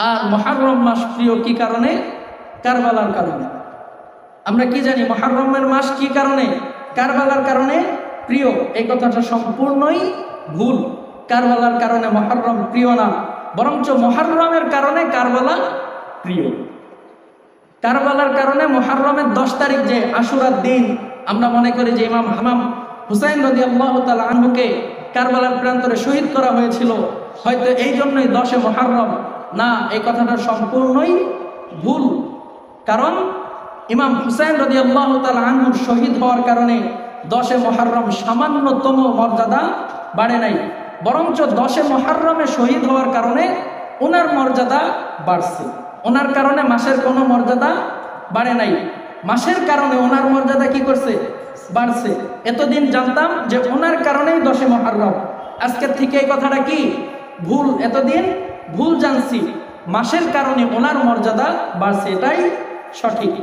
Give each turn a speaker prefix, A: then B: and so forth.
A: আর মুহররম মাস প্রিয় কি কারণে? কারবালার কারণে। আমরা কি জানি মুহররমের মাস কি কারণে? কারবালার কারণে প্রিয়। এই কথাটা সম্পূর্ণই ভুল। কারবালার কারণে মুহররম প্রিয় না, বরঞ্চ মুহররমের কারণে কারবালা প্রিয়। কারবালার কারণে মুহররমের 10 তারিখ যে আশুরার দিন, আমরা মনে করি যে ইমাম হামাম হুসাইন রাদিয়াল্লাহু তাআলা আনহুকে কারবালার প্রান্তরে শহীদ করা হয়েছিল, হয়তো এই জন্যই 10 মুহররম। না, এই কথাটা সম্পূর্ণই ভুল। কারণ ইমাম হুসাইন রাদিয়াল্লাহু তাআলা আনহুর শহীদ হওয়ার কারণে 10 মুহররম সামান্যতম মর্যাদা বাড়ে নাই, বরঞ্চ 10 মুহররমে শহীদ হওয়ার কারণে ওনার মর্যাদা বাড়ছে। ওনার কারণে মাসের কোনো মর্যাদা বাড়ে নাই, মাসের কারণে ওনার মর্যাদা কি করছে? বাড়ছে। এতদিন জানতাম যে ওনার কারণেই 10 মুহররম, আজকের থেকে এই কথাটা কি ভুল। এতদিন ভুল জানছি, মাসের কারণে ওনার মর্যাদা বাড়ছে, এটাই সঠিক।